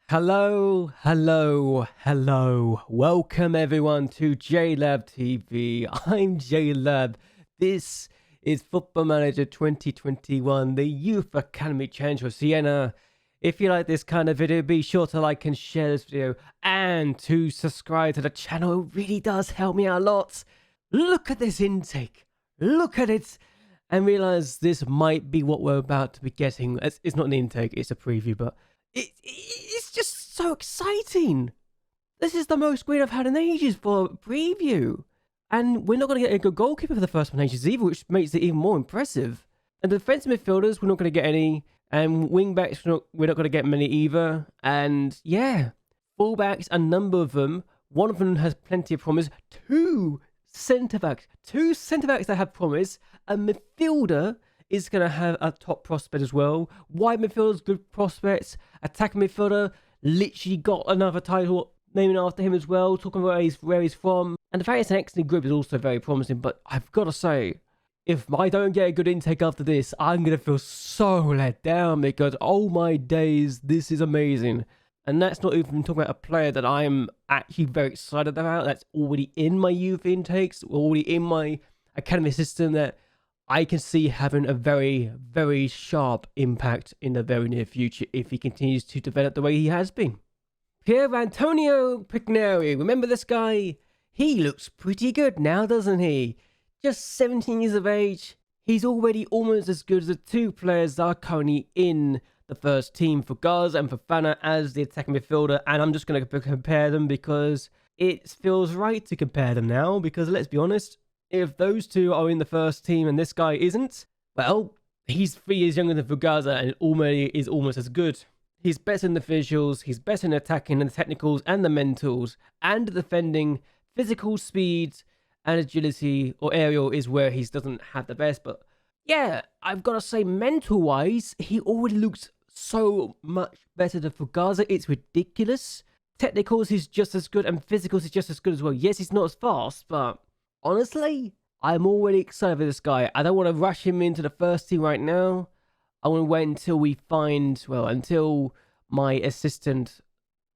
Hello, hello, hello. Welcome everyone to JLABTV. I'm JLAB. This is Football Manager 2021, the Youth Academy Challenge for Siena. If you like this kind of video, be sure to like and share this video and to subscribe to the channel. It really does help me out a lot. Look at this intake. Look at it. And realize this might be what we're about to be getting. It's not an intake, it's a preview, but it's just so exciting. This is the most green I've had in ages for a preview. And we're not going to get a good goalkeeper for the first one in ages either, which makes it even more impressive. And the defensive midfielders, we're not going to get any. And wing-backs, we're not going to get many either. And yeah, full-backs, a number of them. One of them has plenty of promise. Two centre-backs that have promise. A midfielder is going to have a top prospect as well. Wide midfielders, good prospects. Attacking midfielder, literally got another title naming after him as well. Talking about where he's from. And the fact it's an excellent group is also very promising. But I've got to say, if I don't get a good intake after this, I'm going to feel so let down because, oh my days, this is amazing. And that's not even talking about a player that I'm actually very excited about. That's already in my youth intakes, already in my academy system that I can see having a very, very sharp impact in the very near future if he continues to develop the way he has been. Pier Antonio Pigneri, remember this guy? He looks pretty good now, doesn't he? Just 17 years of age. He's already almost as good as the two players that are currently in the first team for Garza and for Fana as the attacking midfielder. And I'm just going to compare them because it feels right to compare them now. Because let's be honest, if those two are in the first team and this guy isn't, well, he's 3 years younger than Fugaza and already is almost as good. He's better in the visuals, he's better in attacking and the technicals and the mentals and the defending. Physical speed and agility or aerial is where he doesn't have the best. But yeah, I've got to say, mental-wise, he already looks so much better than Fugaza. It's ridiculous. Technicals, he's just as good, and physicals, he's just as good as well. Yes, he's not as fast, but honestly, I'm already excited for this guy. I don't want to rush him into the first team right now. I want to wait until we find, well, until my assistant...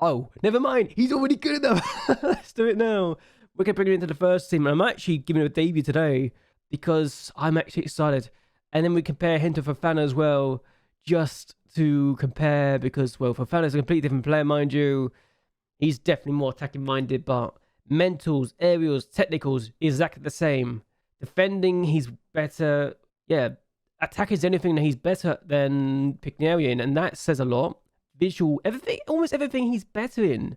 Oh, never mind. He's already good enough. Let's do it now. We're going to bring him into the first team. And I'm actually giving him a debut today because I'm actually excited. And then we compare him to Fofana as well, just to compare because, well, Fofana's a completely different player, mind you. He's definitely more attacking minded, but mentals, aerials, technicals, exactly the same. Defending, he's better. Yeah, attack is anything that he's better than Pigneri in, and that says a lot. Visual, everything, almost everything he's better in.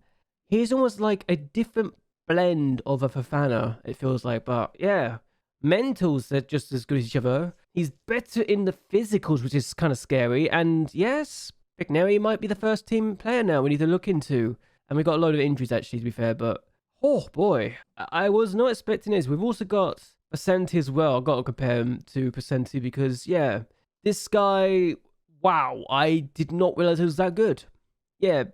He's almost like a different blend of a Fofana, it feels like. But yeah, mentals, they're just as good as each other. He's better in the physicals, which is kind of scary. And yes, Pigneri might be the first team player now we need to look into. And we got a load of injuries actually, to be fair, but oh boy, I was not expecting this. We've also got Percenti as well. I've got to compare him to Percenti because, yeah, this guy, wow, I did not realize he was that good. Yeah,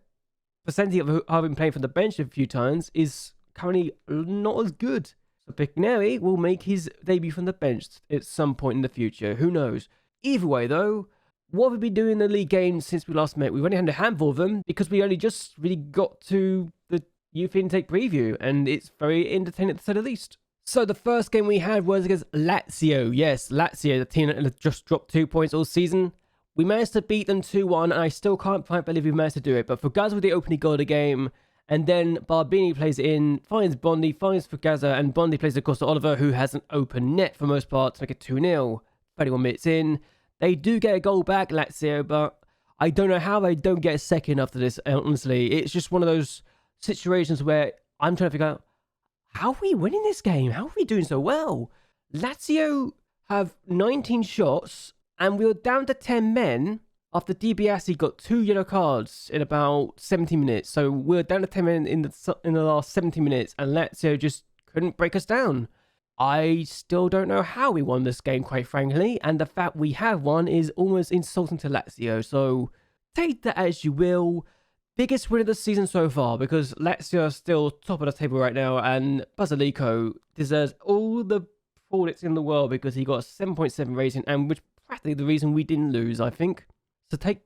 Percenti, I've been playing from the bench a few times, is currently not as good. So Pigneri will make his debut from the bench at some point in the future. Who knows? Either way, though, what have we been doing in the league games since we last met? We've only had a handful of them because we only just really got to the youth intake preview, and it's very entertaining to say the least. So the first game we had was against Lazio. Yes, Lazio, the team that just dropped 2 points all season. We managed to beat them 2-1, and I still can't quite believe we managed to do it. But Fugaza with the opening goal of the game, and then Barbini plays it in, finds Bondi, finds Fugaza, and Bondi plays it across to Oliver, who has an open net for most part to make it 2-0. 31 minutes in. They do get a goal back, Lazio, but I don't know how they don't get a second after this, honestly. It's just one of those situations where I'm trying to figure out, how are we winning this game? How are we doing so well? Lazio have 19 shots, and we were down to 10 men after DiBiase got 2 yellow cards in about 70 minutes. So we're down to 10 men in the last 70 minutes, and Lazio just couldn't break us down. I still don't know how we won this game, quite frankly, and the fact we have won is almost insulting to Lazio. So take that as you will. Biggest win of the season so far, because Lazio are still top of the table right now, and Basilico deserves all the plaudits in the world because he got a 7.7 rating, and which practically the reason we didn't lose, I think. So take,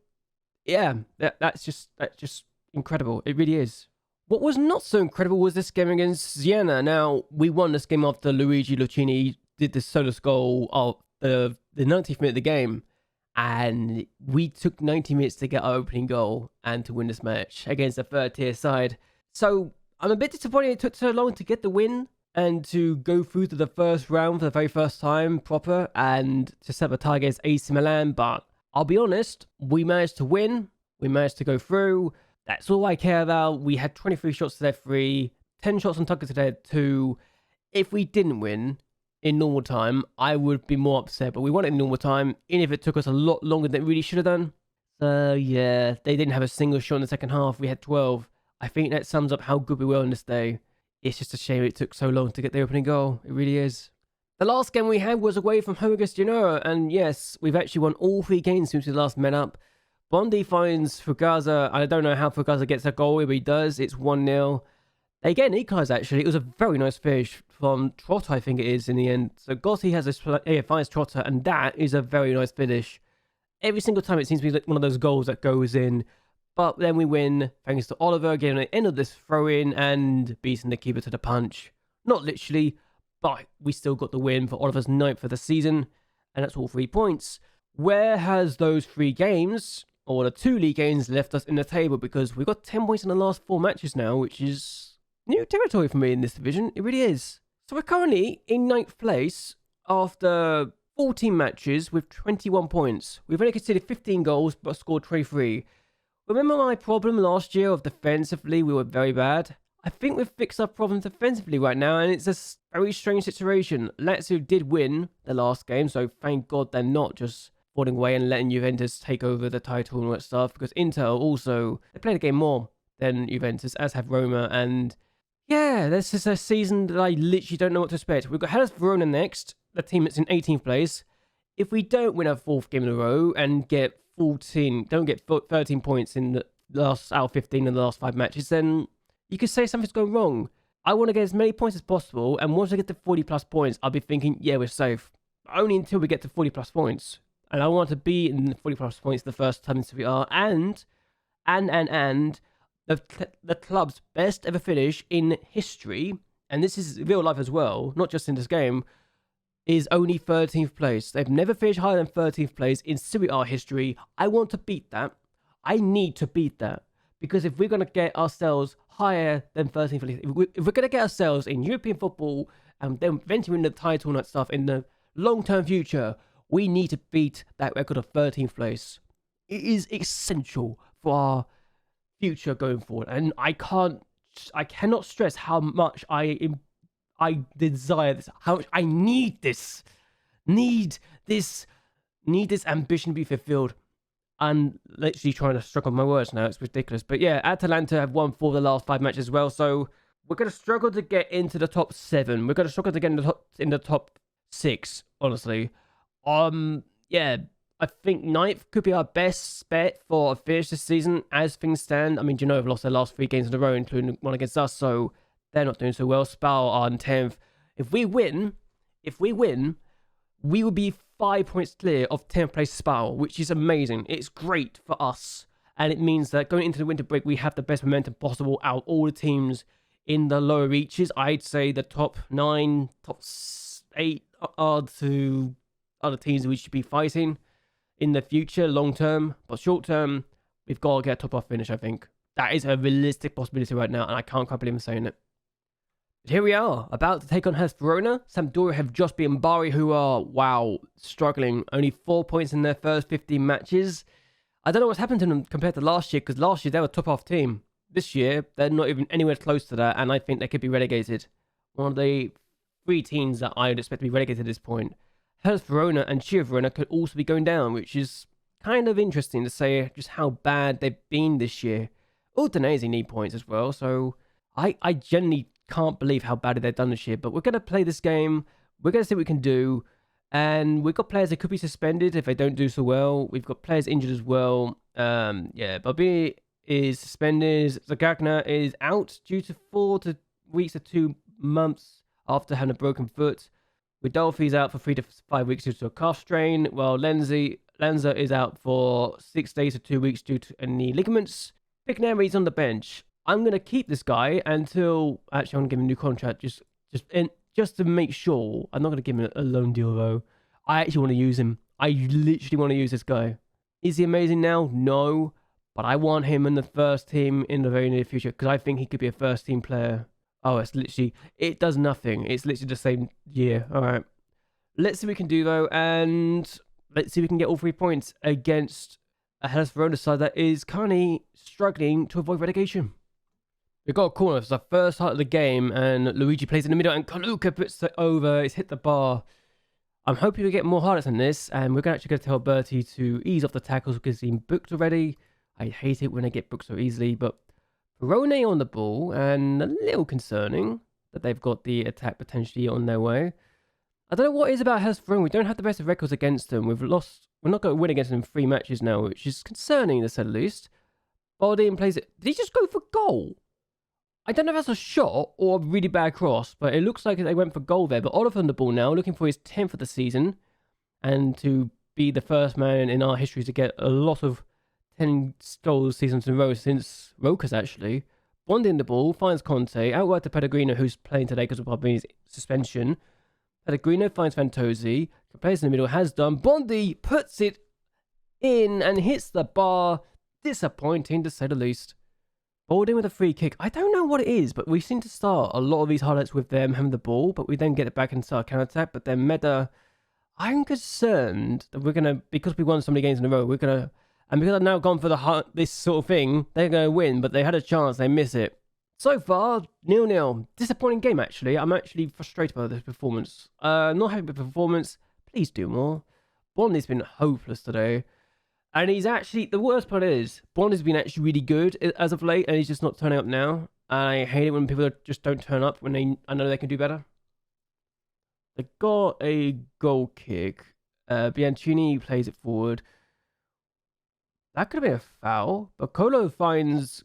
yeah, that's just incredible. It really is. What was not so incredible was this game against Siena. Now, we won this game after Luigi Lucchini did the solo goal of the 90th minute of the game. And we took 90 minutes to get our opening goal and to win this match against a third tier side. So I'm a bit disappointed it took so long to get the win and to go through to the first round for the very first time proper and to set the target against AC Milan. But I'll be honest, we managed to win. We managed to go through. That's all I care about. We had 23 shots to their 3, 10 shots on target to their 2. If we didn't win in normal time, I would be more upset. But we won it in normal time, even if it took us a lot longer than it really should have done. So yeah, they didn't have a single shot in the second half. We had 12. I think that sums up how good we were on this day. It's just a shame it took so long to get the opening goal. It really is. The last game we had was away from home against Genoa. And yes, we've actually won all 3 games since we last met up. Bondi finds Fugaza. I don't know how Fugaza gets a goal, but he does. It's 1-0. They get an equaliser, actually. It was a very nice finish from Trotter, I think it is, in the end. So Gotti has finds Trotter, and that is a very nice finish. Every single time it seems to be like one of those goals that goes in. But then we win, thanks to Oliver getting the end of this throw-in and beating the keeper to the punch. Not literally, but we still got the win for Oliver's 9th for the season. And that's all 3 points. Where has those 3 games, or the 2 league games, left us in the table? Because we've got 10 points in the last 4 matches now, which is new territory for me in this division. It really is. So we're currently in 9th place after 14 matches with 21 points. We've only conceded 15 goals but scored 23. Remember my problem last year of defensively, we were very bad? I think we've fixed our problem defensively right now, and it's a very strange situation. Lazio did win the last game, so thank God they're not just falling away and letting Juventus take over the title and all that stuff, because Inter also, they played the game more than Juventus, as have Roma, and yeah, this is a season that I literally don't know what to expect. We've got Hellas Verona next, the team that's in 18th place. If we don't win our 4th game in a row and get 13 points in the last out of 15 in the last 5 matches, then you could say something's going wrong. I want to get as many points as possible, and once I get to 40 plus points, I'll be thinking, yeah, we're safe. Only until we get to 40 plus points. And I want to be in the 40 plus points the first time we are, and the club's best ever finish in history, and this is real life as well, not just in this game, is only 13th place. They've never finished higher than 13th place in Serie A history. I want to beat that. I need to beat that. Because if we're going to get ourselves higher than 13th place, if we're going to get ourselves in European football and then eventually win the title and that stuff in the long-term future, we need to beat that record of 13th place. It is essential for our future going forward. And I cannot stress how much I desire this, how much I need this ambition to be fulfilled. I'm literally trying to struggle with my words now. It's ridiculous. But yeah, Atalanta have won 4 of the last 5 matches as well. So we're going to struggle to get into the top 7. We're going to struggle to get in the top 6, honestly. Yeah, I think 9th could be our best bet for a finish this season as things stand. I mean, Genoa have lost their last 3 games in a row, including one against us. So they're not doing so well. Spal are in 10th. If we win, we will be 5 points clear of 10th place Spal, which is amazing. It's great for us. And it means that going into the winter break, we have the best momentum possible out of all the teams in the lower reaches. I'd say the top 9, top 8 are the other teams that we should be fighting in the future, long term. But short term, we've got to get a top 5 finish, I think. That is a realistic possibility right now, and I can't quite believe I'm saying it. But here we are, about to take on Hellas Verona. Sampdoria have just beaten Bari, who are, wow, struggling. Only 4 points in their first 15 matches. I don't know what's happened to them compared to last year, because last year they were a top-half team. This year, they're not even anywhere close to that, and I think they could be relegated. One of the 3 teams that I would expect to be relegated at this point. Hellas Verona and Chia Verona could also be going down, which is kind of interesting to say just how bad they've been this year. Udinese need points as well, so I genuinely can't believe how badly they've done this year. But we're going to play this game. We're going to see what we can do. And we've got players that could be suspended if they don't do so well. We've got players injured as well. Yeah, Bobby is suspended. Zagagna is out due to 4 weeks to 2 months after having a broken foot. Ridolfi's out for 3 to 5 weeks due to a calf strain, while Lanza is out for 6 days to 2 weeks due to knee ligaments. Pigneri's on the bench. I'm going to keep this guy until... Actually, I'm going to give him a new contract just to make sure. I'm not going to give him a loan deal, though. I actually want to use him. I literally want to use this guy. Is he amazing now? No. But I want him in the first team in the very near future because I think he could be a first team player. Oh, it's literally... It does nothing. It's literally the same year. All right. Let's see what we can do, though. And let's see if we can get all 3 points against a Hellas Verona side that is currently struggling to avoid relegation. We've got a corner. It's the first part of the game, and Luigi plays in the middle, and Kaluka puts it over. It's hit the bar. I'm hoping we get more highlights than this, and we're actually going to tell Bertie to ease off the tackles because he's been booked already. I hate it when I get booked so easily, but Verona on the ball, and a little concerning that they've got the attack potentially on their way. I don't know what it is about Hellas Verona. We don't have the best of records against them. We're not going to win against them in 3 matches now, which is concerning to say the least. Baldin plays it. Did he just go for goal? I don't know if that's a shot or a really bad cross, but it looks like they went for goal there. But Oliver on the ball now, looking for his 10th of the season, and to be the first man in our history to get a lot of 10 goals seasons in a row since Rokas, actually. Bondi in the ball, finds Conte, out wide to Pellegrino, who's playing today because of Barbini's suspension. Pellegrino finds Fantozzi, plays in the middle, has done. Bondi puts it in and hits the bar. Disappointing, to say the least. Balding with a free kick. I don't know what it is, but we seem to start a lot of these highlights with them having the ball, but we then get it back and start counter-attack. But then Meda, I'm concerned that we're going to, because we won so many games in a row, we're going to, and because I've now gone for this sort of thing, they're going to win, but they had a chance, they miss it. So far, 0-0. Disappointing game, actually. I'm actually frustrated by this performance. Not happy with the performance. Please do more. Bondi's been hopeless today. And he's actually, the worst part is, Bond has been actually really good as of late, and he's just not turning up now. I hate it when people just don't turn up when I know they can do better. They got a goal kick. Bianchini plays it forward. That could have been a foul. But Colo finds...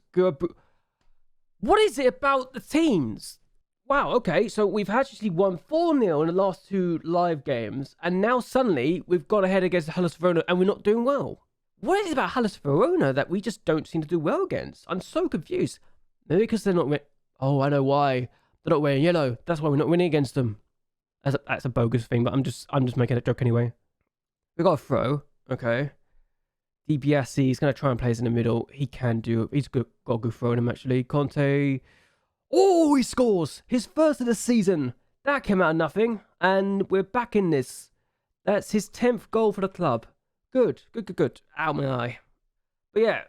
What is it about the teams? Wow, okay, so we've actually won 4-0 in the last 2 live games, and now suddenly we've gone ahead against Hellas Verona, and we're not doing well. What is it about Hellas Verona that we just don't seem to do well against? I'm so confused. Maybe because they're not... Oh, I know why. They're not wearing yellow. That's why we're not winning against them. That's a bogus thing, but I'm just making a joke anyway. We got a throw. Okay. DiBiase is going to try and play us in the middle. He can do it. He's got a good throw in him, actually. Conte. Oh, he scores! His first of the season. That came out of nothing. And we're back in this. That's his 10th goal for the club. Good. Ow, my eye. But yeah,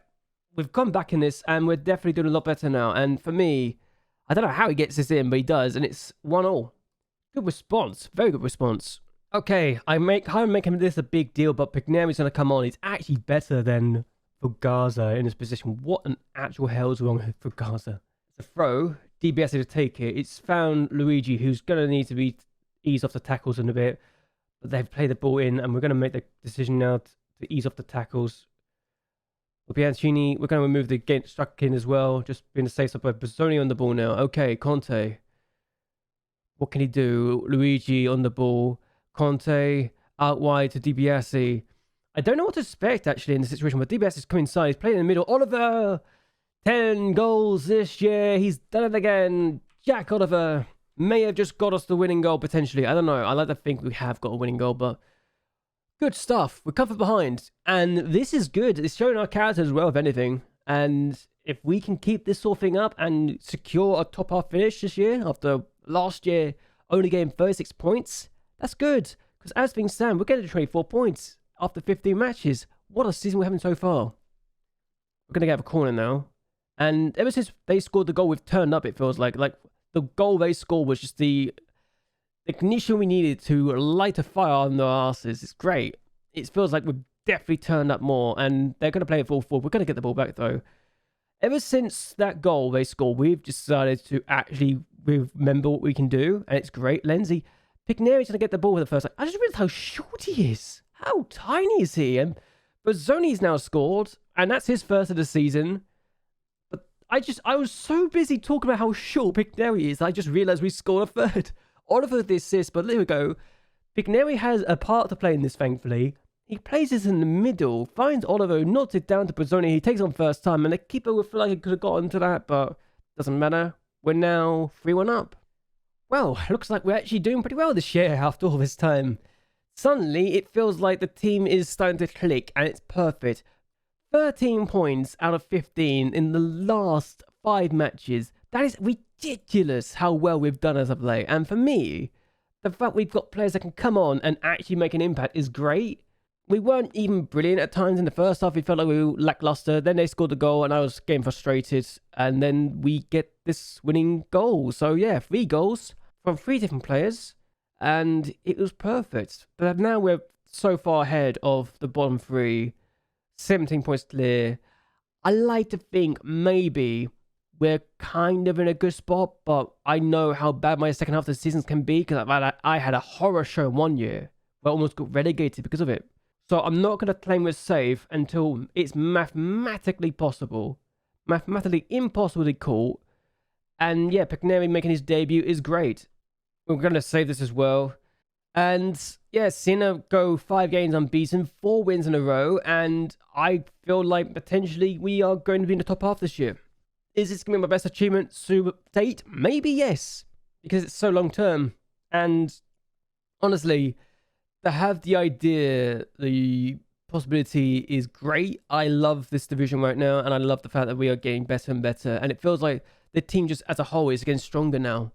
we've come back in this, and we're definitely doing a lot better now. And for me, I don't know how he gets this in, but he does, and it's 1-1. Good response. Very good response. Okay, I'm making this a big deal, but Pigneri's going to come on. He's actually better than Fugaza in his position. What an actual hell's wrong with Fugaza? It's a throw. DBS to take it. It's found Luigi, who's going to need to be eased off the tackles in a bit. But they've played the ball in, and we're going to make the decision now to ease off the tackles. But Bianchini, we're going to remove the struck in as well. Just being a safe side, but Bazzoni on the ball now. Okay, Conte. What can he do? Luigi on the ball. Conte out wide to DiBiase. I don't know what to expect, actually, in the situation, but DiBiase is coming inside. He's playing in the middle. Oliver! 10 goals this year. He's done it again. Jack Oliver may have just got us the winning goal, potentially. I don't know. I like to think we have got a winning goal, but good stuff. We're coming behind, and this is good. It's showing our character as well, if anything. And if we can keep this sort of thing up and secure a top-half finish this year, after last year only getting 36 points, that's good. Because as things stand, we're getting to 24 points after 15 matches. What a season we're having so far. We're going to get a corner now. And ever since they scored the goal, we've turned up, it feels like. Like, the goal they scored was just the ignition we needed to light a fire on their asses. It's great. It feels like we've definitely turned up more, and they're going to play it full forward. We're going to get the ball back, though. Ever since that goal they scored, we've decided to actually remember what we can do, and it's great. Lenzi, Pigneri's going to get the ball for the first time. I just realized how short he is. How tiny is he? And Bazzoni's now scored, and that's his first of the season. I was so busy talking about how short Pigneri is, I just realised we scored a third. Oliver the assist, but there we go. Pigneri has a part to play in this, thankfully. He places in the middle, finds Oliver, nods it down to Brazzoni. He takes on first time, and the keeper would feel like he could have gotten to that, but doesn't matter. We're now 3-1 up. Well, looks like we're actually doing pretty well this year after all this time. Suddenly, it feels like the team is starting to click, and it's perfect. 13 points out of 15 in the last 5 matches. That is ridiculous how well we've done as of late. And for me, the fact we've got players that can come on and actually make an impact is great. We weren't even brilliant at times in the first half. We felt like we were lackluster. Then they scored the goal and I was getting frustrated. And then we get this winning goal. So yeah, 3 goals from 3 different players. And it was perfect. But now we're so far ahead of the bottom 3. 17 points clear. I like to think maybe we're kind of in a good spot. But I know how bad my second half of the seasons can be. Because I had a horror show one year. Where I almost got relegated because of it. So I'm not going to claim we're safe until it's mathematically possible. Mathematically impossible to call. And yeah, Picneri making his debut is great. We're going to save this as well. And yeah, Siena go 5 games unbeaten, 4 wins in a row. And I feel like potentially we are going to be in the top half this year. Is this going to be my best achievement to date? Maybe yes. Because it's so long term. And honestly, to have the idea, the possibility is great. I love this division right now, and I love the fact that we are getting better and better. And it feels like the team just as a whole is getting stronger now.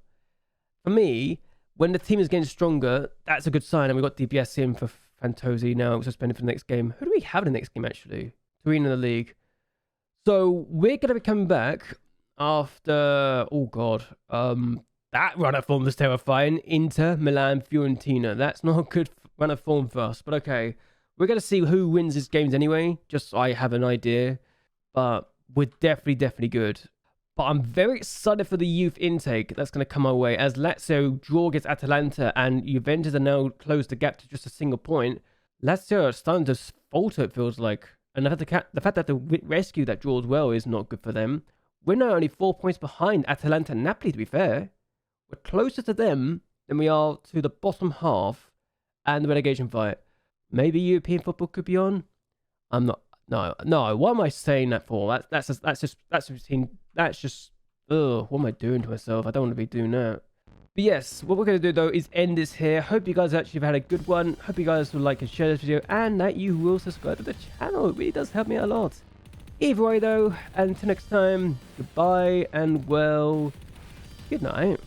For me, when the team is getting stronger, that's a good sign. And we've got DPS in for Fantozzi now, suspended for the next game. Who do we have in the next game, actually? 3 in the league. So we're going to be coming back after, oh God, that run of form was terrifying. Inter, Milan, Fiorentina. That's not a good run of form for us. But okay, we're going to see who wins these games anyway, just so I have an idea. But we're definitely good. But I'm very excited for the youth intake that's going to come our way. As Lazio draw against Atalanta and Juventus are now closed the gap to just a single point. Lazio are starting to falter, it feels like. And the fact that they have to rescue that draw as well is not good for them. We're now only 4 points behind Atalanta and Napoli, to be fair. We're closer to them than we are to the bottom half and the relegation fight. Maybe European football could be on. I'm not. No. What am I saying that for? That's just. Ugh. What am I doing to myself? I don't want to be doing that. But yes, what we're going to do though is end this here. Hope you guys actually have had a good one. Hope you guys will like and share this video, and that you will subscribe to the channel. It really does help me out a lot. Either way though, until next time, goodbye and well, good night.